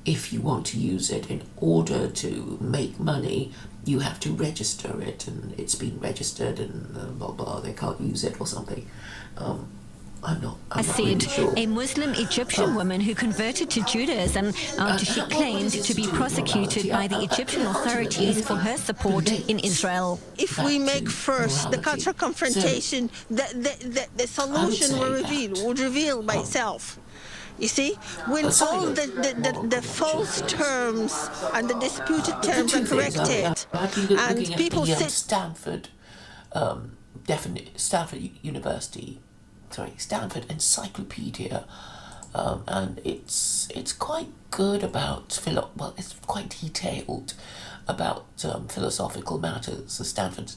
if you want to use it in order to make money, you have to register it, and it's been registered, and blah blah. They can't use it or something. I'm not really sure. A Muslim Egyptian woman who converted to Judaism after she claimed to be prosecuted by the Egyptian authorities for her support in Israel. If we make first the cultural confrontation, the solution would reveal by itself. You see, when all the false terms and the disputed terms are corrected, and people sit... Stanford Encyclopedia, and it's quite good about it's quite detailed about philosophical matters. The Stanford.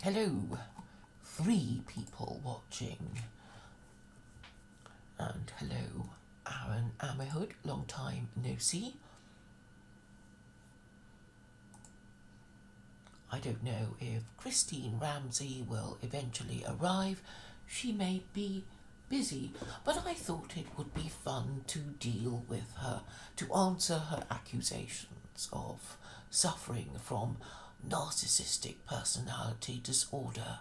Hello, 3 people watching. And hello, Aaron Ammerhood, long time no see. I don't know if Christine Ramsay will eventually arrive. She may be busy, but I thought it would be fun to deal with her, to answer her accusations of suffering from narcissistic personality disorder.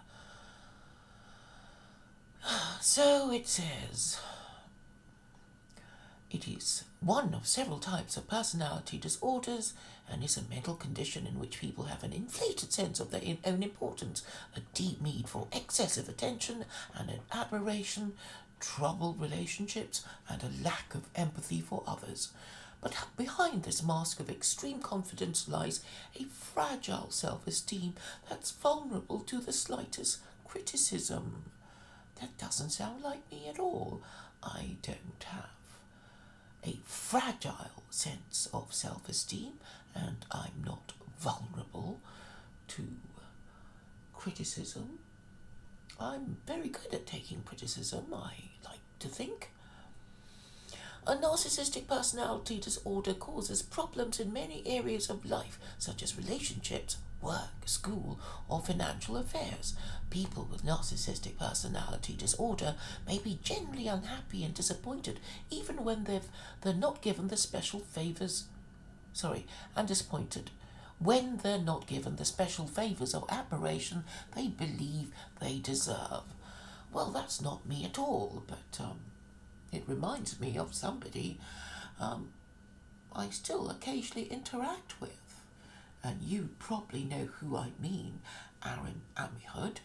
So it says, it is one of several types of personality disorders and is a mental condition in which people have an inflated sense of their own importance, a deep need for excessive attention and an admiration, troubled relationships, and a lack of empathy for others. But behind this mask of extreme confidence lies a fragile self-esteem that's vulnerable to the slightest criticism. That doesn't sound like me at all. I don't have a fragile sense of self-esteem, and I'm not vulnerable to criticism. I'm very good at taking criticism, I like to think. A narcissistic personality disorder causes problems in many areas of life, such as relationships, work, school, or financial affairs. People with narcissistic personality disorder may be generally unhappy and disappointed, even when they're not given the special favours. And disappointed when they're not given the special favours or admiration they believe they deserve. Well, that's not me at all, but it reminds me of somebody I still occasionally interact with. And you probably know who I mean, Aaron Amihud.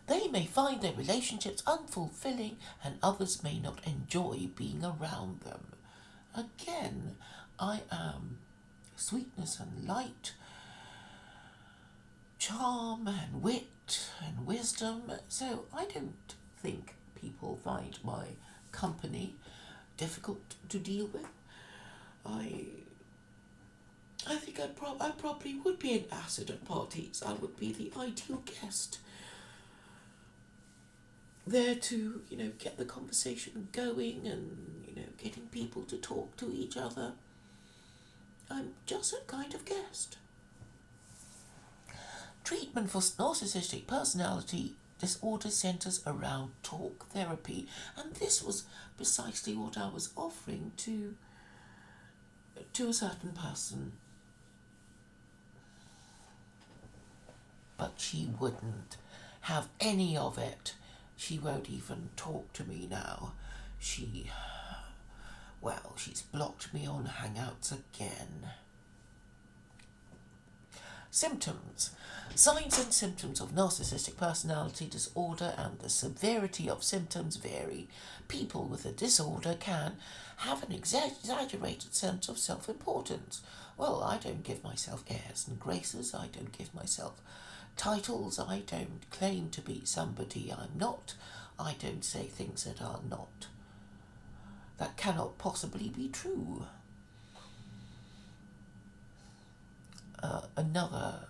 They may find their relationships unfulfilling and others may not enjoy being around them. Again, I am sweetness and light, charm and wit and wisdom, so I don't think people find my company difficult to deal with. I think I probably would be an asset at parties. I would be the ideal guest. There to, get the conversation going and, getting people to talk to each other. I'm just a kind of guest. Treatment for narcissistic personality disorder centers around talk therapy, and this was precisely what I was offering to a certain person. But she wouldn't have any of it. She won't even talk to me now. She's blocked me on Hangouts again. Symptoms. Signs and symptoms of narcissistic personality disorder and the severity of symptoms vary. People with a disorder can have an exaggerated sense of self-importance. Well, I don't give myself airs and graces. I don't give myself titles. I don't claim to be somebody I'm not. I don't say things that cannot possibly be true. Another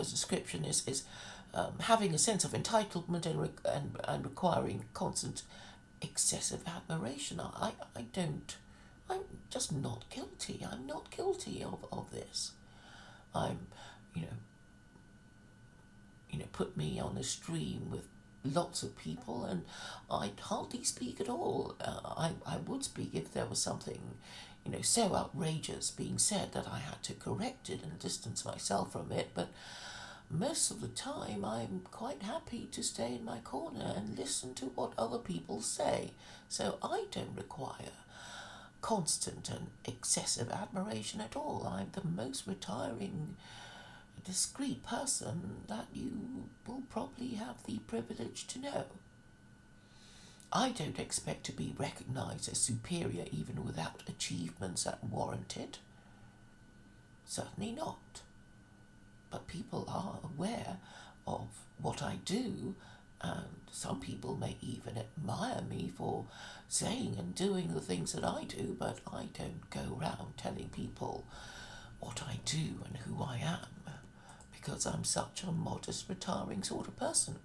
description is having a sense of entitlement and requiring constant excessive admiration. I'm just not guilty. I'm not guilty of this. Put me on a stream with lots of people and I'd hardly speak at all. I would speak if there was something, so outrageous being said that I had to correct it and distance myself from it, but most of the time I'm quite happy to stay in my corner and listen to what other people say, so I don't require constant and excessive admiration at all. I'm the most retiring, discreet person that you will probably have the privilege to know. I don't expect to be recognized as superior even without achievements that warrant it. Certainly not. But people are aware of what I do, and some people may even admire me for saying and doing the things that I do, but I don't go around telling people what I do and who I am, because I'm such a modest, retiring sort of person.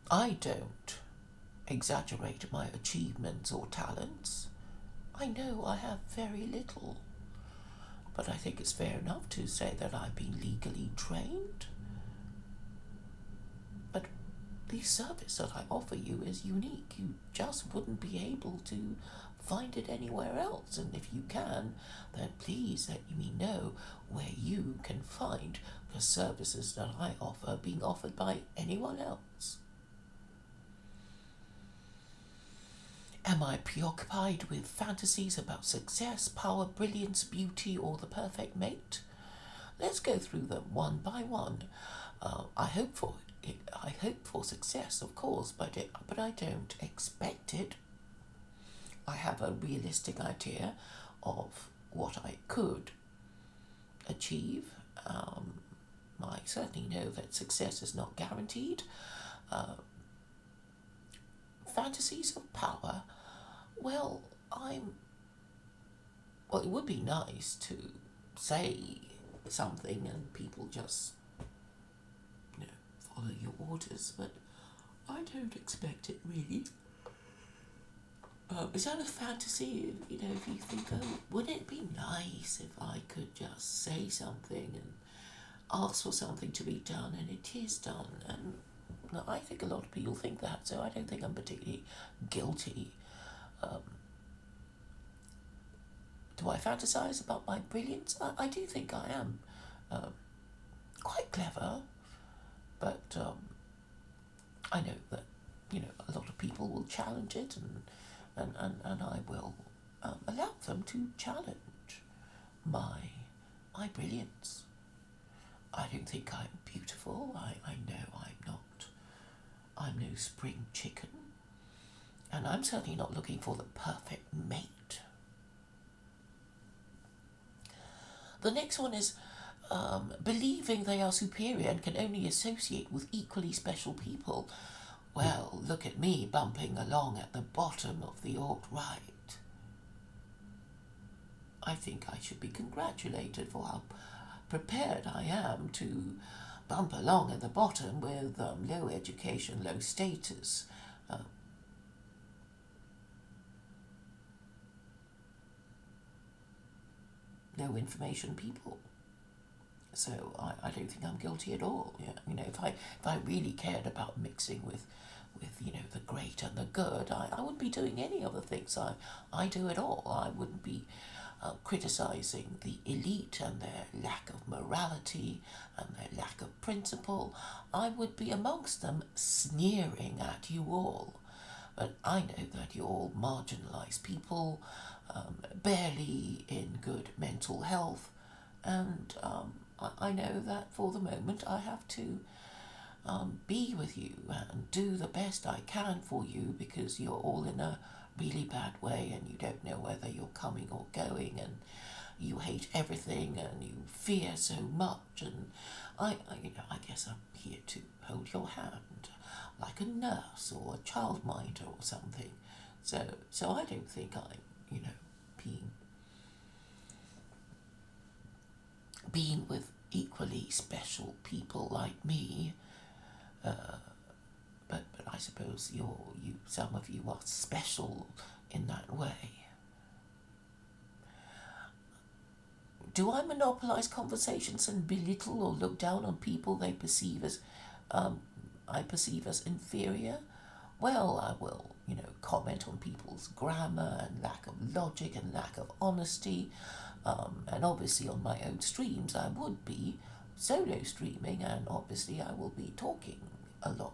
I don't exaggerate my achievements or talents. I know I have very little, but I think it's fair enough to say that I've been legally trained. But the service that I offer you is unique. You just wouldn't be able to find it anywhere else, and if you can, then please let me know where you can find the services that I offer being offered by anyone else. Am I preoccupied with fantasies about success, power, brilliance, beauty, or the perfect mate? Let's go through them one by one. I hope for it. I hope for success, of course, but I don't expect it. I have a realistic idea of what I could achieve. I certainly know that success is not guaranteed. Fantasies of power. Well, it would be nice to say something and people just, follow your orders, but I don't expect it really. Is that a fantasy? If you think, wouldn't it be nice if I could just say something and ask for something to be done and it is done? And I think a lot of people think that, so I don't think I'm particularly guilty. Do I fantasize about my brilliance? I do think I am quite clever, but I know that a lot of people will challenge it, and I will allow them to challenge my brilliance. I don't think I'm beautiful. I know I'm not. I'm no spring chicken, and I'm certainly not looking for the perfect mate. The next one is believing they are superior and can only associate with equally special people. Well, look at me bumping along at the bottom of the alt-right. I think I should be congratulated for how prepared I am to bump along at the bottom with low education, low status. No information people. So I don't think I'm guilty at all. If I really cared about mixing with the great and the good, I wouldn't be doing any of the things I do at all. I wouldn't be criticizing the elite and their lack of morality and their lack of principle. I would be amongst them sneering at you all. But I know that you're all marginalized people, barely in good mental health, and I know that for the moment I have to be with you and do the best I can for you, because you're all in a really bad way and you don't know whether you're coming or going, and you hate everything and you fear so much, and I guess I'm here to hold your hand like a nurse or a childminder or something. So I don't think I'm being with equally special people like me, but I suppose some of you are special in that way. Do I monopolize conversations and belittle or look down on people they perceive as I perceive as inferior? Well, I will, comment on people's grammar and lack of logic and lack of honesty. And obviously on my own streams I would be solo streaming, and obviously I will be talking a lot.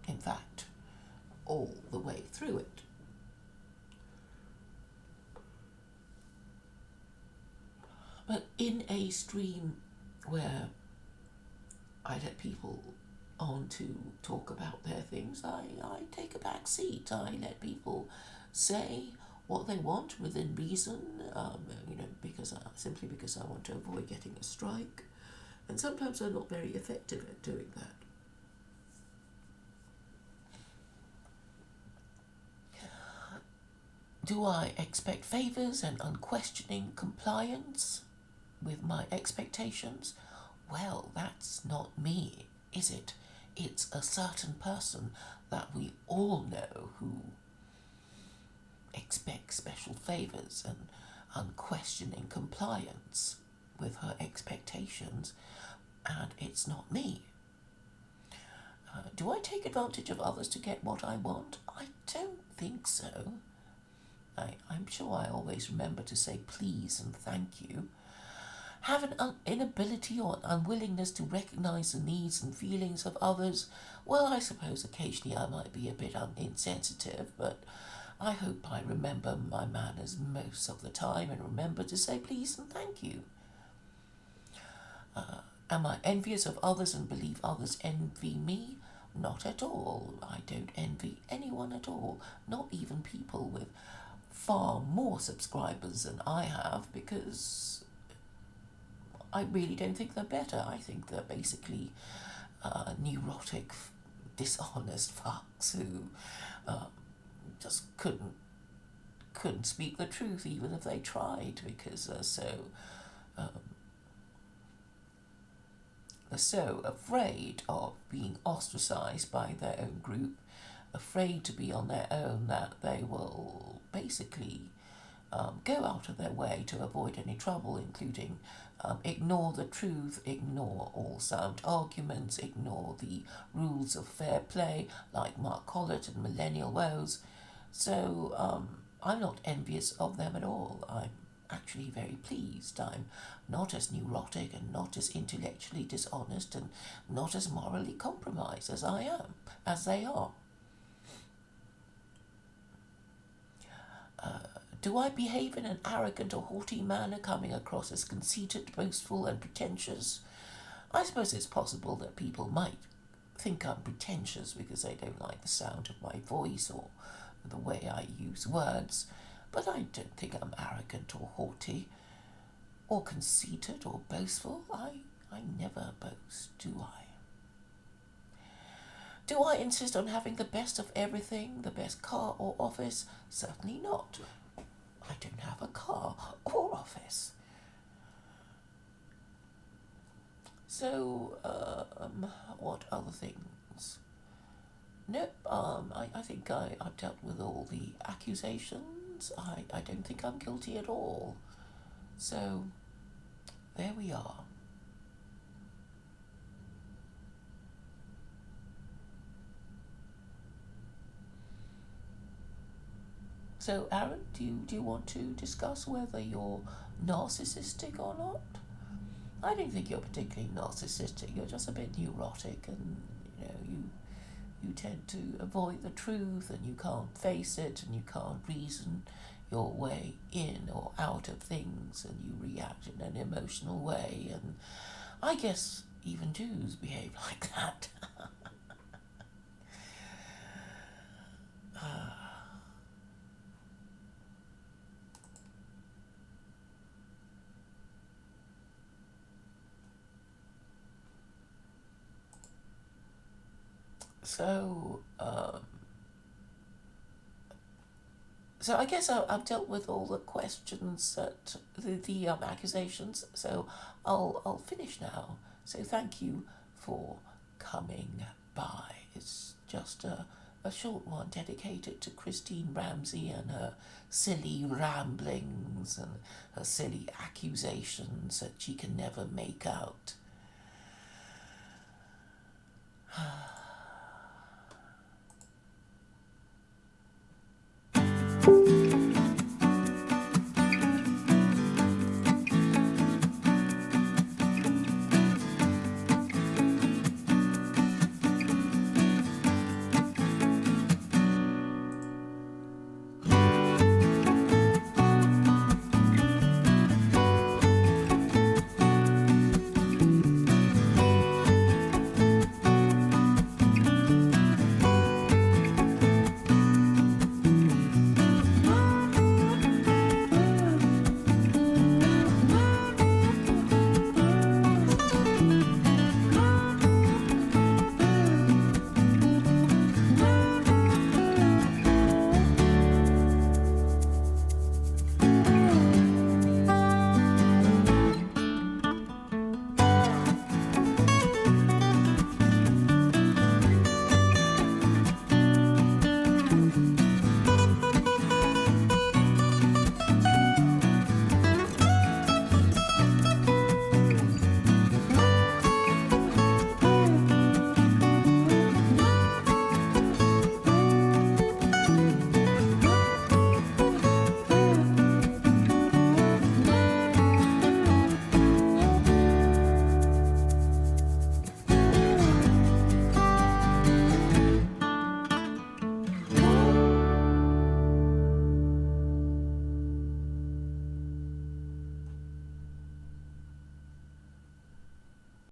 In fact, all the way through it. But in a stream where I let people on to talk about their things, I take a back seat. I let people say what they want within reason, simply because I want to avoid getting a strike. And sometimes I'm not very effective at doing that. Do I expect favours and unquestioning compliance with my expectations? Well, that's not me, is it? It's a certain person that we all know who expects special favours and unquestioning compliance with her expectations, and it's not me. Do I take advantage of others to get what I want? I don't think so. I'm sure I always remember to say please and thank you. Have an inability or an unwillingness to recognise the needs and feelings of others? Well, I suppose occasionally I might be a bit insensitive, but I hope I remember my manners most of the time and remember to say please and thank you. Am I envious of others and believe others envy me? Not at all. I don't envy anyone at all, not even people with far more subscribers than I have, because I really don't think they're better. I think they're basically neurotic, dishonest fucks who just couldn't speak the truth even if they tried, because they're so afraid of being ostracized by their own group, afraid to be on their own, that they will basically go out of their way to avoid any trouble, including ignore the truth, ignore all sound arguments, ignore the rules of fair play, like Mark Collett and Millennial Woes. So I'm not envious of them at all. I'm actually very pleased. I'm not as neurotic and not as intellectually dishonest and not as morally compromised as they are. Do I behave in an arrogant or haughty manner, coming across as conceited, boastful, and pretentious? I suppose it's possible that people might think I'm pretentious because they don't like the sound of my voice or the way I use words, but I don't think I'm arrogant or haughty or conceited or boastful. I never boast, do I? Do I insist on having the best of everything, the best car or office? Certainly not. I don't have a car or office. So, what other things? Nope, I think I've dealt with all the accusations. I don't think I'm guilty at all. So, there we are. So, Aaron, do you want to discuss whether you're narcissistic or not? I don't think you're particularly narcissistic. You're just a bit neurotic, and you tend to avoid the truth, and you can't face it, and you can't reason your way in or out of things, and you react in an emotional way. And I guess even Jews behave like that. So I guess I've dealt with all the questions, that the accusations. So I'll finish now. So thank you for coming by. It's just a short one dedicated to Christine Ramsay and her silly ramblings and her silly accusations that she can never make out.